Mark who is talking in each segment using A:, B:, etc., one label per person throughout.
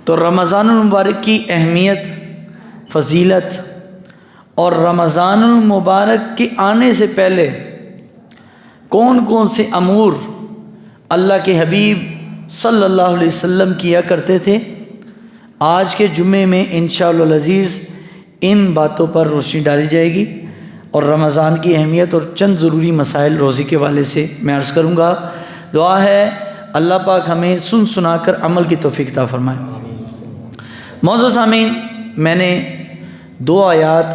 A: تو رمضان المبارک کی اہمیت، فضیلت اور رمضان المبارک کے آنے سے پہلے کون کون سے امور اللہ کے حبیب صلی اللہ علیہ وسلم کیا کرتے تھے، آج کے جمعے میں انشاءاللہ العزیز ان باتوں پر روشنی ڈالی جائے گی، اور رمضان کی اہمیت اور چند ضروری مسائل روزے کے حوالے سے میں عرض کروں گا۔ دعا ہے اللہ پاک ہمیں سن سنا کر عمل کی توفیق عطا فرمائے۔ معزز سامعین، میں نے 2 آیات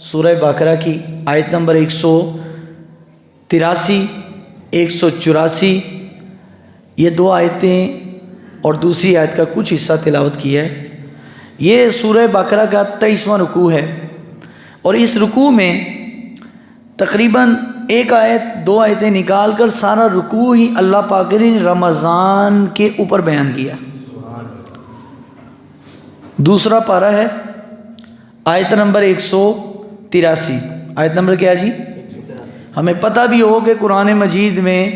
A: سورہ بقرہ کی آیت نمبر 183 184 یہ 2 آیتیں اور دوسری آیت کا کچھ حصہ تلاوت کیا ہے۔ یہ سورہ بقرہ کا 23واں رکوع ہے، اور اس رکوع میں تقریباً 1 آیت 2 آیتیں نکال کر سارا رکوع ہی اللہ پاک نے رمضان کے اوپر بیان کیا۔ دوسرا پارہ ہے آیت نمبر 183۔ آیت نمبر کیا جی؟ ہمیں پتہ بھی ہو کہ قرآن مجید میں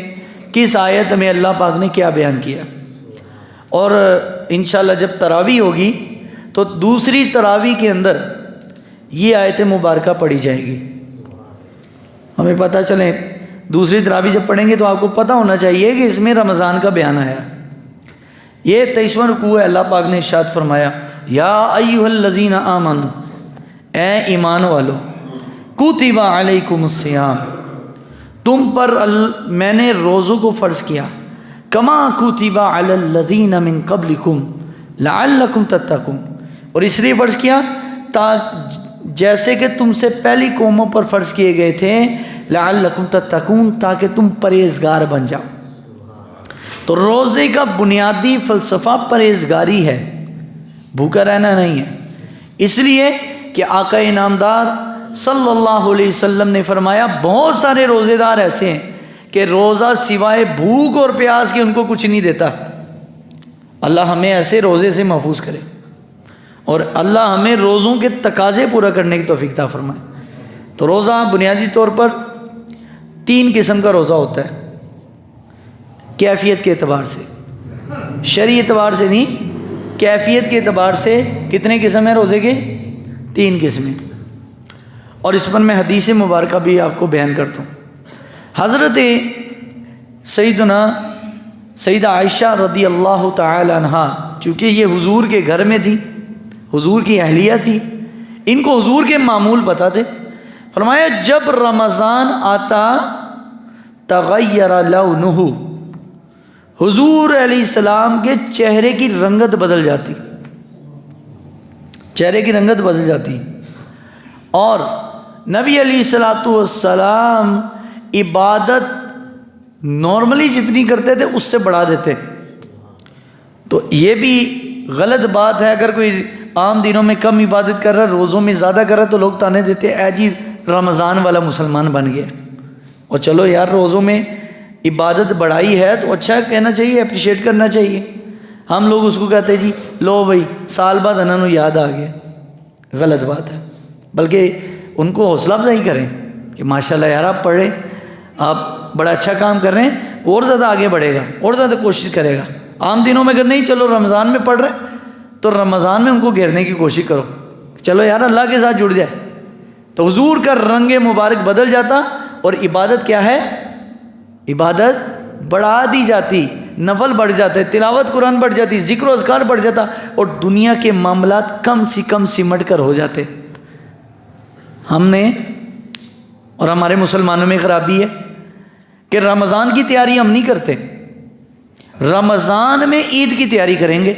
A: کس آیت میں اللہ پاک نے کیا بیان کیا، اور انشاءاللہ جب تراویح ہوگی تو دوسری تراویح کے اندر یہ آیت مبارکہ پڑھی جائے گی۔ ہمیں پتہ چلے دوسری تراویح جب پڑھیں گے تو آپ کو پتہ ہونا چاہیے کہ اس میں رمضان کا بیان آیا۔ یہ 23واں رکوع ہے۔ اللہ پاک نے ارشاد فرمایا، یا ایھا الذین آمنوا، اے ایمان والو، کتب علیکم الصیام، تم پر میں نے روزوں کو فرض کیا، کما کتب علی الذین من قبلکم لعلکم تتقون، اور اس لیے فرض کیا جیسے کہ تم سے پہلی قوموں پر فرض کیے گئے تھے، لعلکم تتقون، تاکہ تم پرہیزگار بن جاؤ۔ تو روزے کا بنیادی فلسفہ پرہیزگاری ہے، بھوکا رہنا نہیں ہے، اس لیے کہ آقا انعامدار صلی اللہ علیہ وسلم نے فرمایا بہت سارے روزے دار ایسے ہیں کہ روزہ سوائے بھوک اور پیاس کے ان کو کچھ نہیں دیتا۔ اللہ ہمیں ایسے روزے سے محفوظ کرے، اور اللہ ہمیں روزوں کے تقاضے پورا کرنے کی توفیق عطا فرمائے۔ تو روزہ بنیادی طور پر 3 قسم کا روزہ ہوتا ہے، کیفیت کے اعتبار سے، شرعی اعتبار سے نہیں، کیفیت کے اعتبار سے کتنے قسم ہیں روزے کے؟ 3 قسمیں، اور اس پر میں حدیث مبارکہ بھی آپ کو بیان کرتا ہوں۔ حضرت سیدہ عائشہ رضی اللہ تعالی عنہا، چونکہ یہ حضور کے گھر میں تھی، حضور کی اہلیہ تھی، ان کو حضور کے معمول پتہ تھے۔ فرمایا جب رمضان آتا تغیر لونہ، حضور علیہ السلام کے چہرے کی رنگت بدل جاتی، چہرے کی رنگت بدل جاتی، اور نبی علیہ السلام عبادت نارملی جتنی کرتے تھے اس سے بڑھا دیتے۔ تو یہ بھی غلط بات ہے، اگر کوئی عام دنوں میں کم عبادت کر رہا ہے، روزوں میں زیادہ کر رہا ہے، تو لوگ تانے دیتے اے جی رمضان والا مسلمان بن گیا۔ اور چلو یار، روزوں میں عبادت بڑھائی ہے تو اچھا کہنا چاہیے، اپریشیٹ کرنا چاہیے۔ ہم لوگ اس کو کہتے جی لو بھائی سال بعد انہوں یاد آ گیا، غلط بات ہے۔ بلکہ ان کو حوصلہ افزائی کریں کہ ماشاءاللہ یار آپ پڑھیں، آپ بڑا اچھا کام کر رہے ہیں، اور زیادہ آگے بڑھے گا، اور زیادہ کوشش کرے گا۔ عام دنوں میں اگر نہیں، چلو رمضان میں پڑھ رہے تو رمضان میں ان کو گھیرنے کی کوشش کرو، چلو یار اللہ کے ساتھ جڑ جائے۔ تو حضور کا رنگ مبارک بدل جاتا، اور عبادت کیا ہے؟ عبادت بڑھا دی جاتی، نفل بڑھ جاتے، تلاوت قرآن بڑھ جاتی، ذکر و اذکار بڑھ جاتا، اور دنیا کے معاملات کم سے کم سمٹ کر ہو جاتے۔ ہم نے اور ہمارے مسلمانوں میں خرابی ہے کہ رمضان کی تیاری ہم نہیں کرتے، رمضان میں عید کی تیاری کریں گے۔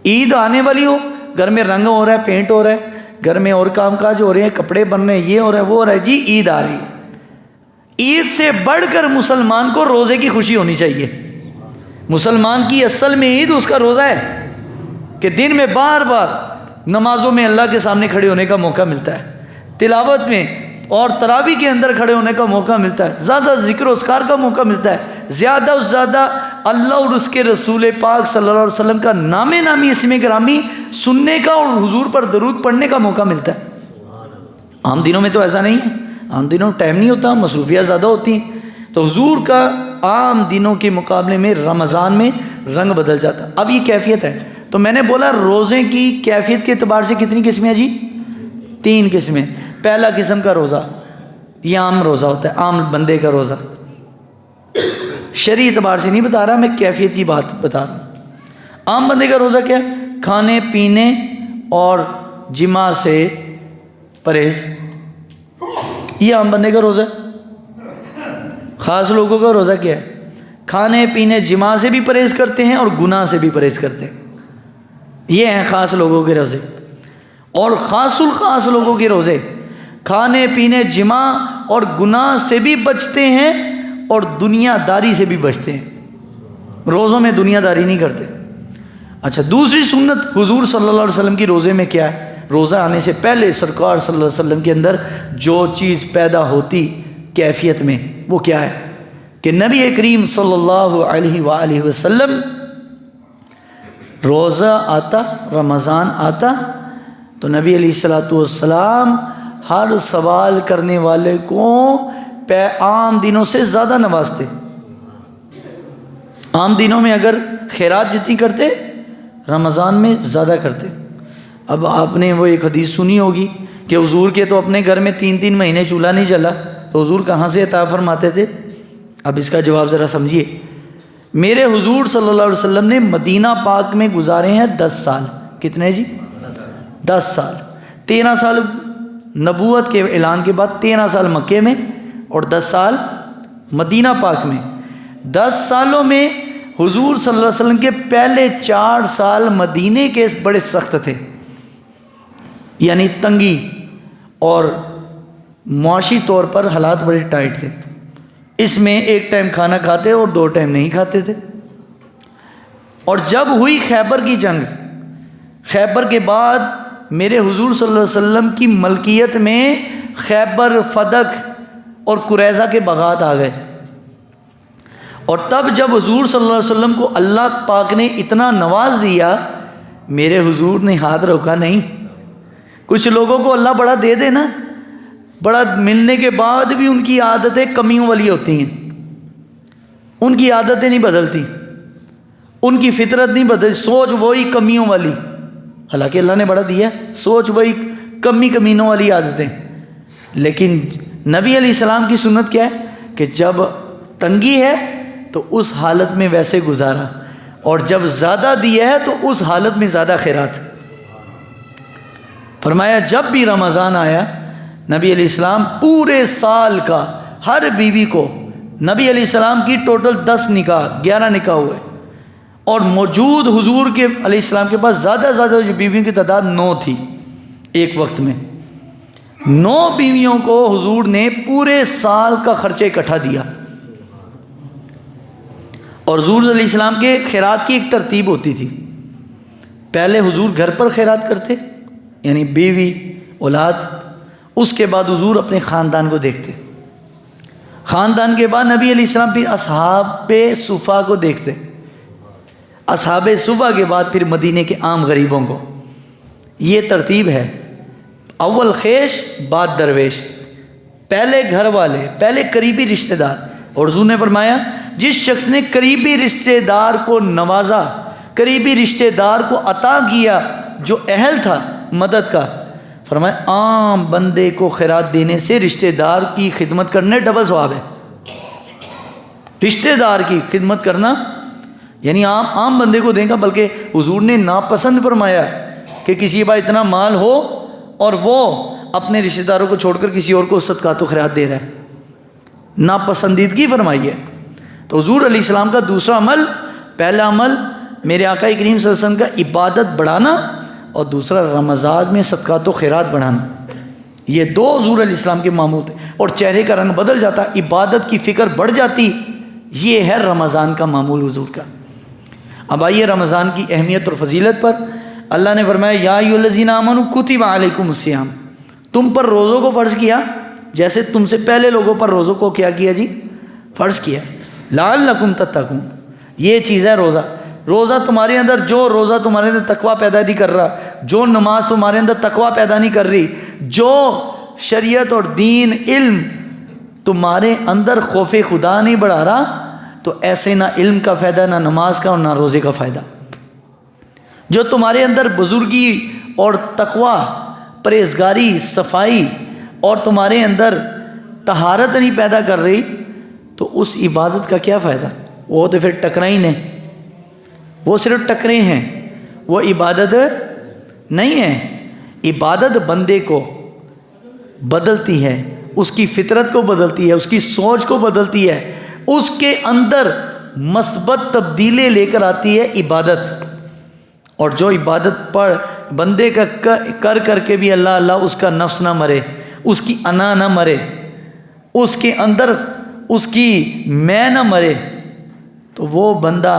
A: عید آنے والی ہو، گھر میں رنگ ہو رہا ہے، پینٹ ہو رہا ہے، گھر میں اور کام کاج ہو رہے ہیں، کپڑے بن رہے ہیں، یہ ہو رہا ہے، وہ ہو رہا ہے، جی عید آ رہی ہے۔ عید سے بڑھ کر مسلمان کو روزے کی خوشی ہونی چاہیے۔ مسلمان کی اصل میں عید اس کا روزہ ہے کہ دن میں بار بار نمازوں میں اللہ کے سامنے کھڑے ہونے کا موقع ملتا ہے، تلاوت میں اور تراویح کے اندر کھڑے ہونے کا موقع ملتا ہے، زیادہ ذکر و اذکار کا موقع ملتا ہے، زیادہ سے زیادہ اللہ اور اس کے رسول پاک صلی اللہ علیہ وسلم کا نام نامی اسم گرامی سننے کا اور حضور پر درود پڑھنے کا موقع ملتا ہے۔ عام دنوں میں تو ایسا نہیں ہے، عام دنوں ٹائم نہیں ہوتا، مصروفیات زیادہ ہوتی ہیں۔ تو حضور کا عام دنوں کے مقابلے میں رمضان میں رنگ بدل جاتا. اب یہ کیفیت ہے. تو میں نے بولا روزے کی کیفیت کے اعتبار سے کتنی قسمیں ہیں جی؟ 3 قسمیں. پہلا قسم کا روزہ یہ عام روزہ ہوتا ہے، عام بندے کا روزہ. شرعی اعتبار سے نہیں بتا رہا میں، کیفیت کی بات بتا رہا ہوں. عام بندے کا روزہ کیا؟ کھانے پینے اور جماع سے پرہیز. یہ عام بندے کا روزہ ہے. خاص لوگوں کا روزہ کیا ہے؟ کھانے پینے جماع سے بھی پرہیز کرتے ہیں اور گناہ سے بھی پرہیز کرتے ہیں. یہ ہیں خاص لوگوں کے روزے. اور خاص الخاص لوگوں کے روزے کھانے پینے جماع اور گناہ سے بھی بچتے ہیں اور دنیا داری سے بھی بچتے ہیں. روزوں میں دنیا داری نہیں کرتے. اچھا، دوسری سنت حضور صلی اللہ علیہ وسلم کی روزے میں کیا ہے؟ روزہ آنے سے پہلے سرکار صلی اللہ علیہ وسلم کے اندر جو چیز پیدا ہوتی کیفیت میں، وہ کیا ہے کہ نبی کریم صلی اللہ علیہ وآلہ وسلم روزہ آتا، رمضان آتا تو نبی علیہ الصلوۃ والسلام ہر سوال کرنے والے کو عام دنوں سے زیادہ نوازتے. عام دنوں میں اگر خیرات جتنی کرتے، رمضان میں زیادہ کرتے. اب آپ نے وہ ایک حدیث سنی ہوگی کہ حضور کے تو اپنے گھر میں 3 مہینے چولہا نہیں جلا، تو حضور کہاں سے عطا فرماتے تھے؟ اب اس کا جواب ذرا سمجھیے. میرے حضور صلی اللہ علیہ وسلم نے مدینہ پاک میں گزارے ہیں 10 سال. کتنے جی؟ 10 سال. 13 سال نبوت کے اعلان کے بعد، 13 سال مکے میں اور 10 سال مدینہ پاک میں. 10 سالوں میں حضور صلی اللہ علیہ وسلم کے پہلے 4 سال مدینے کے بڑے سخت تھے، یعنی تنگی اور معاشی طور پر حالات بڑے ٹائٹ تھے. اس میں ایک ٹائم کھانا کھاتے اور 2 ٹائم نہیں کھاتے تھے. اور جب ہوئی خیبر کی جنگ، خیبر کے بعد میرے حضور صلی اللہ علیہ وسلم کی ملکیت میں خیبر، فدق اور قریظہ کے باغات آ گئے. اور تب جب حضور صلی اللہ علیہ وسلم کو اللہ پاک نے اتنا نواز دیا، میرے حضور نے ہاتھ روکا نہیں. کچھ لوگوں کو اللہ بڑا دے دے نا، بڑا ملنے کے بعد بھی ان کی عادتیں کمیوں والی ہوتی ہیں. ان کی عادتیں نہیں بدلتی، ان کی فطرت نہیں بدلتی، سوچ وہی کمیوں والی. حالانکہ اللہ نے بڑا دیا، سوچ وہی کمینوں والی عادتیں. لیکن نبی علیہ السلام کی سنت کیا ہے کہ جب تنگی ہے تو اس حالت میں ویسے گزارا، اور جب زیادہ دیا ہے تو اس حالت میں زیادہ خیرات. فرمایا جب بھی رمضان آیا، نبی علیہ السلام پورے سال کا ہر بیوی کو، نبی علیہ السلام کی ٹوٹل 10 نکاح 11 نکاح ہوئے، اور موجود حضور کے علیہ السلام کے پاس زیادہ جو بیویوں کی تعداد 9 تھی. ایک وقت میں 9 بیویوں کو حضور نے پورے سال کا خرچہ اکٹھا دیا. اور حضور علیہ السلام کے خیرات کی ایک ترتیب ہوتی تھی. پہلے حضور گھر پر خیرات کرتے، یعنی بیوی اولاد. اس کے بعد حضور اپنے خاندان کو دیکھتے. خاندان کے بعد نبی علیہ السلام پھر اصحاب صفا کو دیکھتے. اصحاب صفا کے بعد پھر مدینے کے عام غریبوں کو. یہ ترتیب ہے. اول خیش بعد درویش. پہلے گھر والے، پہلے قریبی رشتہ دار. اور حضور نے فرمایا جس شخص نے قریبی رشتہ دار کو نوازا، قریبی رشتہ دار کو عطا کیا جو اہل تھا مدد کا، فرمایا عام بندے کو خیرات دینے سے رشتہ دار کی خدمت کرنے ڈبل ثواب ہے. رشتہ دار کی خدمت کرنا یعنی عام بندے کو دیں گا، بلکہ حضور نے ناپسند فرمایا کہ کسی کے پاس اتنا مال ہو اور وہ اپنے رشتہ داروں کو چھوڑ کر کسی اور کو صدقات و خیرات دے رہا ہے. ناپسندیدگی فرمائی ہے. تو حضور علیہ السلام کا دوسرا عمل، پہلا عمل میرے آقا کریم صلی اللہ علیہ وسلم کا عبادت بڑھانا، اور دوسرا رمضان میں صدقات و خیرات بڑھانا. یہ 2 حضور علیہ السلام کے معمول تھے. اور چہرے کا رنگ بدل جاتا، عبادت کی فکر بڑھ جاتی. یہ ہے رمضان کا معمول حضور کا. اب آئیے رمضان کی اہمیت اور فضیلت پر. اللہ نے فرمایا یا ایھا الذین آمنوا کتب علیکم الصیام، تم پر روزوں کو فرض کیا جیسے تم سے پہلے لوگوں پر روزوں کو کیا کیا جی؟ فرض کیا. لعلکم تتقون، یہ چیز ہے روزہ. روزہ تمہارے اندر، جو روزہ تمہارے اندر تقویٰ پیدا نہیں کر رہا، جو نماز تمہارے اندر تقویٰ پیدا نہیں کر رہی، جو شریعت اور دین علم تمہارے اندر خوف خدا نہیں بڑھا رہا، تو ایسے نہ علم کا فائدہ، نہ نماز کا اور نہ روزے کا فائدہ۔ جو تمہارے اندر بزرگی اور تقوی، پرہیزگاری، صفائی اور تمہارے اندر طہارت نہیں پیدا کر رہی، تو اس عبادت کا کیا فائدہ؟ وہ تو پھر ٹکرے ہی نہیں، وہ صرف ٹکرے ہیں، وہ عبادت نہیں ہے۔ عبادت بندے کو بدلتی ہے، اس کی فطرت کو بدلتی ہے، اس کی سوچ کو بدلتی ہے، اس کے اندر مثبت تبدیلی لے کر آتی ہے عبادت۔ اور جو عبادت پر بندے کا کر کر کے بھی اللہ اللہ، اس کا نفس نہ مرے، اس کی انا نہ مرے، اس کے اندر اس کی میں نہ مرے، تو وہ بندہ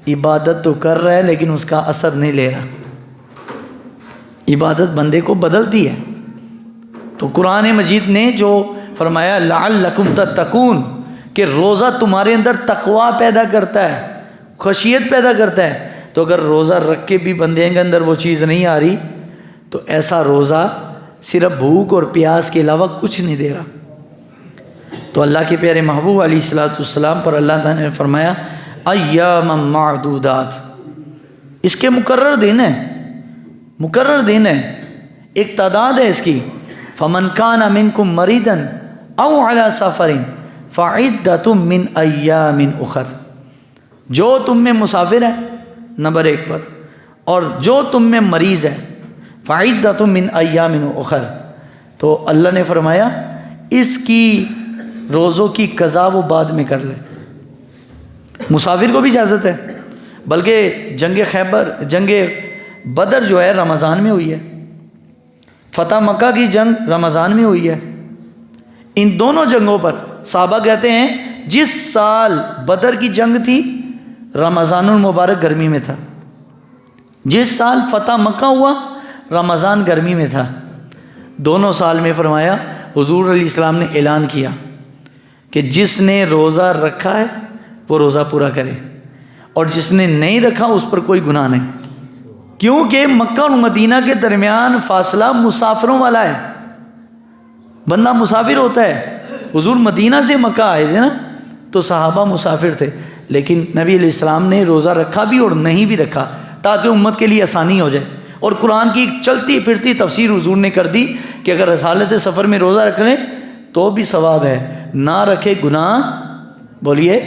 A: عبادت تو کر رہا ہے لیکن اس کا اثر نہیں لے رہا۔ عبادت بندے کو بدلتی ہے۔ تو قرآن مجید نے جو فرمایا لعلکم تتقون، کہ روزہ تمہارے اندر تقوی پیدا کرتا ہے، خشیت پیدا کرتا ہے، تو اگر روزہ رکھ کے بھی بندے کے اندر وہ چیز نہیں آ رہی تو ایسا روزہ صرف بھوک اور پیاس کے علاوہ کچھ نہیں دے رہا۔ تو اللہ کے پیارے محبوب علیہ الصلوۃ والسلام پر اللہ تعالیٰ نے فرمایا ایام معدودات، اس کے مقرر دن ہیں، مقرر دن ہے، ایک تعداد ہے اس کی۔ فمن کان منکم مریضا او علی سفر فعدۃ من ایام اخر، جو تم میں مسافر ہے نمبر 1 پر، اور جو تم میں مریض ہے فعدۃ من ایام اخر، تو اللہ نے فرمایا اس کی روزوں کی قضا وہ بعد میں کر لے۔ مسافر کو بھی اجازت ہے، بلکہ جنگ بدر جو ہے رمضان میں ہوئی ہے، فتح مکہ کی جنگ رمضان میں ہوئی ہے۔ ان دونوں جنگوں پر صحابہ کہتے ہیں جس سال بدر کی جنگ تھی رمضان المبارک گرمی میں تھا، جس سال فتح مکہ ہوا رمضان گرمی میں تھا۔ دونوں سال میں فرمایا حضور علیہ السلام نے اعلان کیا کہ جس نے روزہ رکھا ہے وہ روزہ پورا کرے، اور جس نے نہیں رکھا اس پر کوئی گناہ نہیں، کیونکہ مکہ اور مدینہ کے درمیان فاصلہ مسافروں والا ہے، بندہ مسافر ہوتا ہے۔ حضور مدینہ سے مکہ آئے تھے نا، تو صحابہ مسافر تھے، لیکن نبی علیہ السلام نے روزہ رکھا بھی اور نہیں بھی رکھا تاکہ امت کے لیے آسانی ہو جائے۔ اور قرآن کی چلتی پھرتی تفسیر حضور نے کر دی کہ اگر حالت سفر میں روزہ رکھ لیں تو بھی ثواب ہے، نہ رکھے گناہ بولیے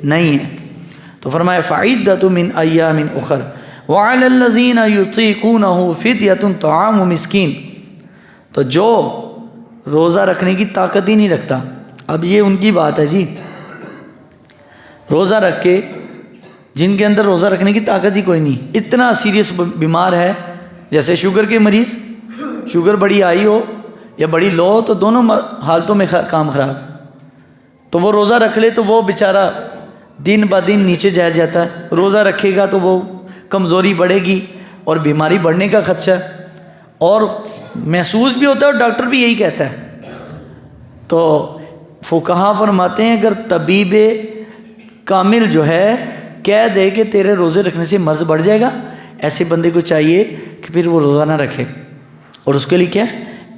A: نہیں ہے۔ تو فرمایا فعدۃ من ایام اخر وعلی الذین یطیقونہ فدیۃ طعام مسکین، تو جو روزہ رکھنے کی طاقت ہی نہیں رکھتا، اب یہ ان کی بات ہے جی، روزہ رکھ کے جن کے اندر روزہ رکھنے کی طاقت ہی کوئی نہیں، اتنا سیریس بیمار ہے، جیسے شوگر کے مریض، شوگر بڑی آئی ہو یا بڑی لو ہو تو دونوں حالتوں میں کام خراب، تو وہ روزہ رکھ لے تو وہ بیچارہ دن بہ دن نیچے جاتا ہے، روزہ رکھے گا تو وہ کمزوری بڑھے گی اور بیماری بڑھنے کا خدشہ ہے، اور محسوس بھی ہوتا ہے اور ڈاکٹر بھی یہی کہتا ہے۔ تو فقہا فرماتے ہیں اگر طبیب کامل جو ہے کہہ دے کہ تیرے روزے رکھنے سے مرض بڑھ جائے گا، ایسے بندے کو چاہیے کہ پھر وہ روزہ نہ رکھے، اور اس کے لیے کیا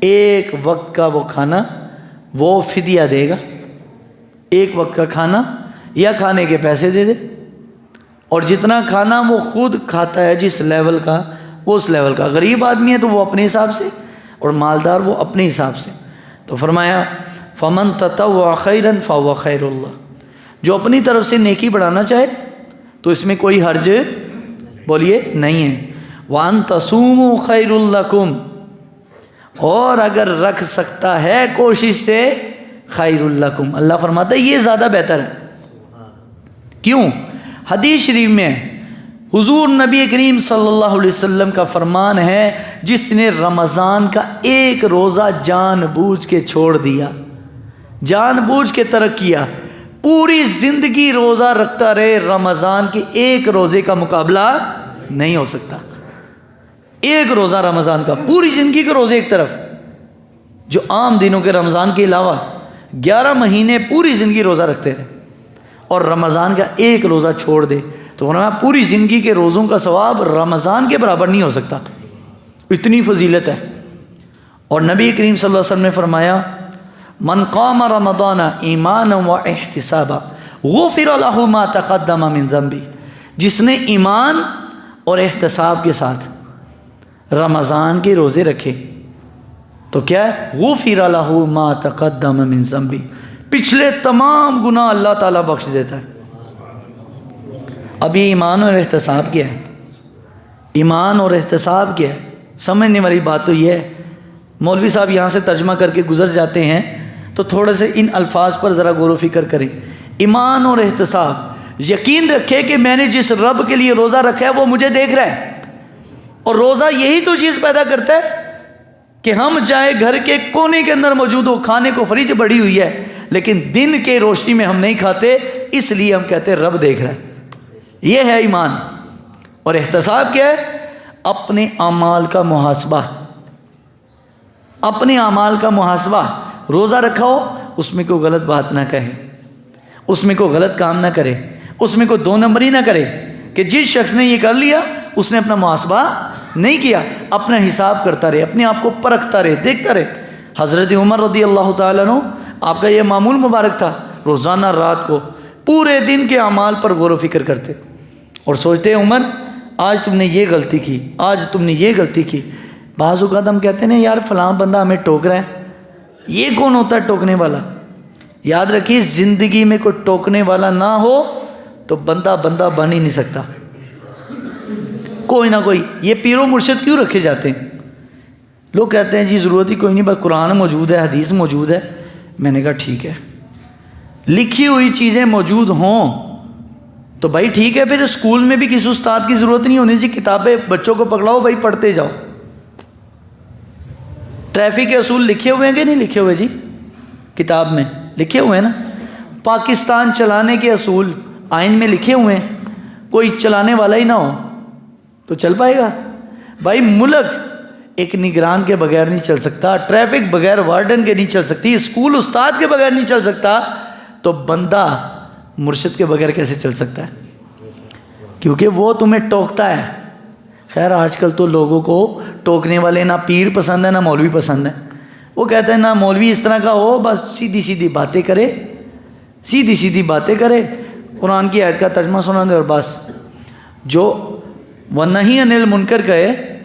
A: ایک وقت کا وہ کھانا وہ فدیہ دے گا، ایک وقت کا کھانا یا کھانے کے پیسے دے دے، اور جتنا کھانا وہ خود کھاتا ہے جس لیول کا وہ اس لیول کا، غریب آدمی ہے تو وہ اپنے حساب سے اور مالدار وہ اپنے حساب سے۔ تو فرمایا فمن تطوع خیرا فهو خیر اللہ، جو اپنی طرف سے نیکی بڑھانا چاہے تو اس میں کوئی حرج بولیے نہیں ہے۔ وان تصوموا خیر لکم، اور اگر رکھ سکتا ہے کوشش سے خیر لکم، اللہ فرماتا ہے یہ زیادہ بہتر ہے۔ کیوں؟ حدیث شریف میں حضور نبی کریم صلی اللہ علیہ وسلم کا فرمان ہے جس نے رمضان کا ایک روزہ جان بوجھ کے چھوڑ دیا، جان بوجھ کے ترک کیا، پوری زندگی روزہ رکھتا رہے، رمضان کے ایک روزے کا مقابلہ نہیں ہو سکتا۔ ایک روزہ رمضان کا، پوری زندگی کے روزے ایک طرف، جو عام دنوں کے رمضان کے علاوہ 11 مہینے پوری زندگی روزہ رکھتے رہے، اور رمضان کا ایک روزہ چھوڑ دے تو پوری زندگی کے روزوں کا ثواب رمضان کے برابر نہیں ہو سکتا، اتنی فضیلت ہے۔ اور نبی کریم صلی اللہ علیہ وسلم نے فرمایا من قام رمضان ایمانا و احتسابا غفر لہ ما تقدم من ذنبی، جس نے ایمان اور احتساب کے ساتھ رمضان کے روزے رکھے تو کیا ہے؟ غفر لہ ما تقدم من ذنبی، پچھلے تمام گناہ اللہ تعالیٰ بخش دیتا ہے۔ اب یہ ایمان اور احتساب کیا ہے؟ ایمان اور احتساب کیا ہے؟ سمجھنے والی بات تو یہ ہے، مولوی صاحب یہاں سے ترجمہ کر کے گزر جاتے ہیں تو تھوڑے سے ان الفاظ پر ذرا غور و فکر کریں۔ ایمان اور احتساب، یقین رکھے کہ میں نے جس رب کے لیے روزہ رکھا ہے وہ مجھے دیکھ رہا ہے، اور روزہ یہی تو چیز پیدا کرتا ہے کہ ہم چاہے گھر کے کونے کے اندر موجود ہو، کھانے کو فریج بڑھی ہوئی ہے لیکن دن کے روشنی میں ہم نہیں کھاتے، اس لیے ہم کہتے ہیں رب دیکھ رہا ہے۔ یہ ہے ایمان۔ اور احتساب کیا ہے؟ اپنے اعمال کا محاسبہ، اپنے اعمال کا محاسبہ۔ روزہ رکھا ہو اس میں کوئی غلط بات نہ کہے، اس میں کوئی غلط کام نہ کرے، اس میں کوئی 2 نمبری نہ کرے کہ جس شخص نے یہ کر لیا اس نے اپنا محاسبہ نہیں کیا، اپنا حساب کرتا رہے، اپنے آپ کو پرکھتا رہے، دیکھتا رہے۔ حضرت عمر رضی اللہ تعالیٰ عنہ، آپ کا یہ معمول مبارک تھا، روزانہ رات کو پورے دن کے اعمال پر غور و فکر کرتے اور سوچتے عمر آج تم نے یہ غلطی کی، آج تم نے یہ غلطی کی۔ بعض اوقات ہم کہتے ہیں یار فلاں بندہ ہمیں ٹوک رہا ہے، یہ کون ہوتا ہے ٹوکنے والا؟ یاد رکھیے زندگی میں کوئی ٹوکنے والا نہ ہو تو بندہ بن ہی نہیں سکتا، کوئی نہ کوئی۔ یہ پیر و مرشد کیوں رکھے جاتے ہیں؟ لوگ کہتے ہیں جی ضرورت ہی کوئی نہیں، بس قرآن موجود ہے، حدیث موجود ہے۔ میں نے کہا ٹھیک ہے، لکھی ہوئی چیزیں موجود ہوں تو بھائی ٹھیک ہے، پھر اسکول میں بھی کسی استاد کی ضرورت نہیں ہونی چاہیے، کتابیں بچوں کو پکڑاؤ بھائی پڑھتے جاؤ۔ ٹریفک کے اصول لکھے ہوئے ہیں کہ نہیں لکھے ہوئے جی؟ کتاب میں لکھے ہوئے ہیں نا۔ پاکستان چلانے کے اصول آئین میں لکھے ہوئے ہیں، کوئی چلانے والا ہی نہ ہو تو چل پائے گا؟ بھائی ملک ایک نگران کے بغیر نہیں چل سکتا، ٹریفک بغیر وارڈن کے نہیں چل سکتی، اسکول استاد کے بغیر نہیں چل سکتا، تو بندہ مرشد کے بغیر کیسے چل سکتا ہے؟ کیونکہ وہ تمہیں ٹوکتا ہے۔ خیر آج کل تو لوگوں کو ٹوکنے والے نہ پیر پسند ہے نہ مولوی پسند ہے، وہ کہتے ہیں نہ مولوی اس طرح کا ہو، بس سیدھی سیدھی باتیں کرے، سیدھی سیدھی باتیں کرے، قرآن کی آیت کا ترجمہ سنا دے اور بس۔ جو وَنَهِيَ عَنِ الْمُنْكَرَ کہے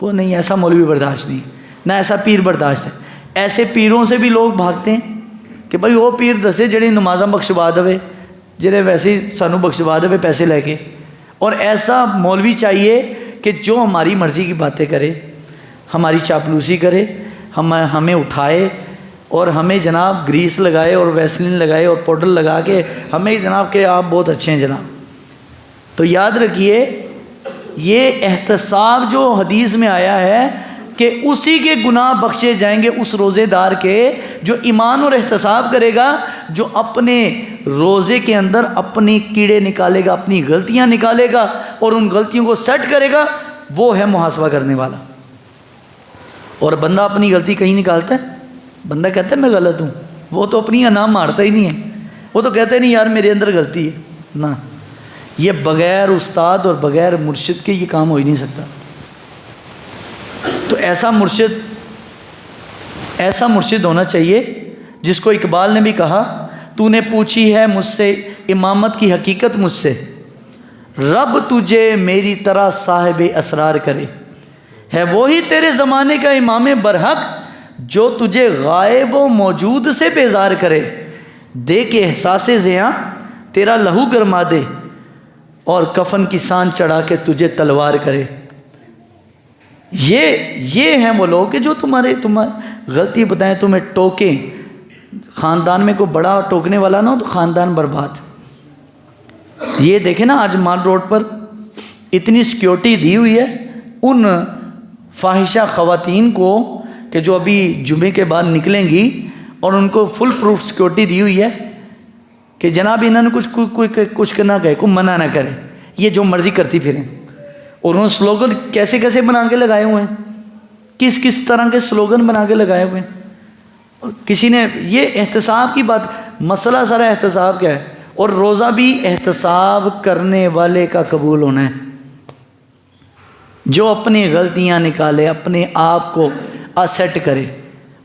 A: وہ نہیں، ایسا مولوی برداشت نہیں، نہ ایسا پیر برداشت ہے۔ ایسے پیروں سے بھی لوگ بھاگتے ہیں کہ بھائی وہ پیر دسے جڑی نمازاں بخشوا دے، جڑے ویسے ہی سانو بخشوا دے پیسے لے کے، اور ایسا مولوی چاہیے کہ جو ہماری مرضی کی باتیں کرے، ہماری چاپلوسی کرے، ہمیں اٹھائے اور ہمیں جناب گریس لگائے اور ویسلین لگائے اور پاؤڈر لگا کے ہمیں جناب کہ آپ بہت اچھے ہیں جناب۔ تو یاد رکھیے یہ احتساب جو حدیث میں آیا ہے کہ اسی کے گناہ بخشے جائیں گے اس روزے دار کے جو ایمان اور احتساب کرے گا، جو اپنے روزے کے اندر اپنی کیڑے نکالے گا، اپنی غلطیاں نکالے گا اور ان غلطیوں کو سیٹ کرے گا، وہ ہے محاسبہ کرنے والا۔ اور بندہ اپنی غلطی کہیں نکالتا ہے؟ بندہ کہتا ہے میں غلط ہوں، وہ تو اپنی انعام مارتا ہی نہیں ہے، وہ تو کہتا ہے نہیں یار میرے اندر غلطی ہے نا۔ یہ بغیر استاد اور بغیر مرشد کے یہ کام ہو ہی نہیں سکتا۔ تو ایسا مرشد ہونا چاہیے جس کو اقبال نے بھی کہا تو نے پوچھی ہے مجھ سے امامت کی حقیقت مجھ سے، رب تجھے میری طرح صاحب اسرار کرے، ہے وہی تیرے زمانے کا امام برحق جو تجھے غائب و موجود سے بیزار کرے، دے کے احساس زیاں تیرا لہو گرما دے اور کفن کی سان چڑھا کے تجھے تلوار کرے۔ یہ ہیں وہ لوگ کہ جو تمہیں غلطی بتائیں، تمہیں ٹوکیں۔ خاندان میں کوئی بڑا ٹوکنے والا نہ ہو تو خاندان برباد۔ یہ دیکھیں نا آج مال روڈ پر اتنی سیکیورٹی دی ہوئی ہے ان فاحشہ خواتین کو کہ جو ابھی جمعے کے بعد نکلیں گی، اور ان کو فل پروف سیکیورٹی دی ہوئی ہے کہ جناب انہوں نے کچھ نہ کہے، کوئی منع نہ کرے، یہ جو مرضی کرتی پھریں۔ اور انہوں نے سلوگن کیسے کیسے بنا کے لگائے ہوئے ہیں، کس طرح کے سلوگن بنا کے لگائے ہوئے ہیں۔ اور کسی نے یہ احتساب کی بات، مسئلہ سارا احتساب کیا ہے، اور روزہ بھی احتساب کرنے والے کا قبول ہونا ہے، جو اپنی غلطیاں نکالے، اپنے آپ کو سیٹ کرے۔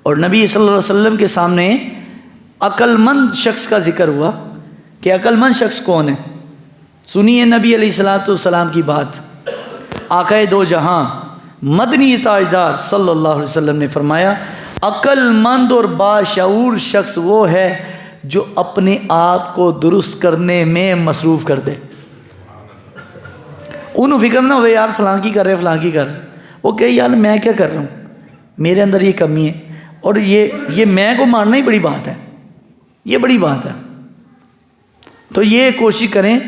A: اور نبی صلی اللہ علیہ وسلم کے سامنے عقل مند شخص کا ذکر ہوا کہ عقل مند شخص کون ہے؟ سنیے نبی علیہ السلام کی بات۔ آقا دو جہاں مدنی تاجدار صلی اللہ علیہ وسلم نے فرمایا عقل مند اور باشعور شخص وہ ہے جو اپنے آپ کو درست کرنے میں مصروف کر دے۔ انہوں فکر نہ ہوئے یار فلاں کی کر رہے فلاں کی کر رہے، وہ کہ یار میں کیا کر رہا ہوں، میرے اندر یہ کمی ہے، اور یہ میں کو مارنا ہی بڑی بات ہے، یہ بڑی بات ہے۔ تو یہ کوشش کریں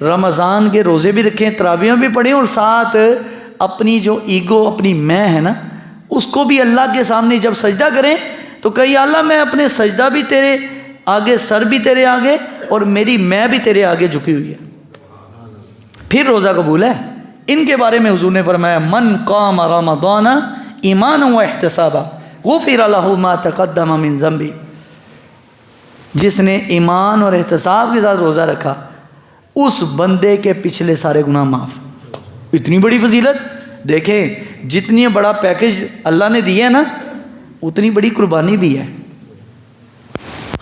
A: رمضان کے روزے بھی رکھیں، تراویحیں بھی پڑھیں، اور ساتھ اپنی جو ایگو اپنی میں ہے نا اس کو بھی اللہ کے سامنے جب سجدہ کریں تو کہیں اللہ میں اپنے سجدہ بھی تیرے آگے، سر بھی تیرے آگے، اور میری میں بھی تیرے آگے جھکی ہوئی ہے، پھر روزہ قبول ہے۔ ان کے بارے میں حضور نے فرمایا من قام رمضان ایمانا و احتسابا غفر له ما تقدم من ذنبه، جس نے ایمان اور احتساب کے ساتھ روزہ رکھا اس بندے کے پچھلے سارے گناہ معاف۔ اتنی بڑی فضیلت دیکھیں، جتنی بڑا پیکج اللہ نے دیا ہے نا اتنی بڑی قربانی بھی ہے۔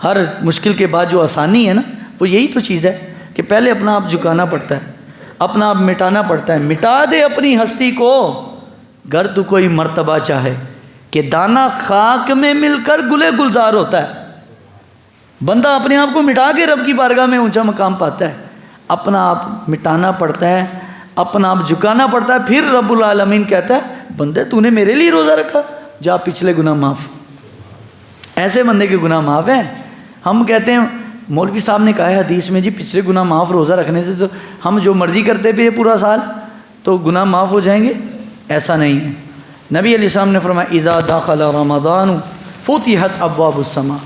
A: ہر مشکل کے بعد جو آسانی ہے نا وہ یہی تو چیز ہے کہ پہلے اپنا آپ جھکانا پڑتا ہے، اپنا آپ مٹانا پڑتا ہے۔ مٹا دے اپنی ہستی کو گر تو کوئی مرتبہ چاہے، کہ دانہ خاک میں مل کر گلے گلزار ہوتا ہے۔ بندہ اپنے آپ کو مٹا کے رب کی بارگاہ میں اونچا مقام پاتا ہے، اپنا آپ مٹانا پڑتا ہے، اپنا آپ جھکانا پڑتا ہے، پھر رب العالمین کہتا ہے بندے تو نے میرے لیے روزہ رکھا، جا پچھلے گناہ معاف۔ ایسے بندے کے گناہ معاف ہیں۔ ہم کہتے ہیں مولوی صاحب نے کہا ہے حدیث میں جی پچھلے گناہ معاف روزہ رکھنے سے تو ہم جو مرضی کرتے پہ پورا سال تو گناہ معاف ہو جائیں گے، ایسا نہیں ہے۔ نبی علیہ السلام نے فرمایا اذا داخل رمضان فتحت ابواب السماء،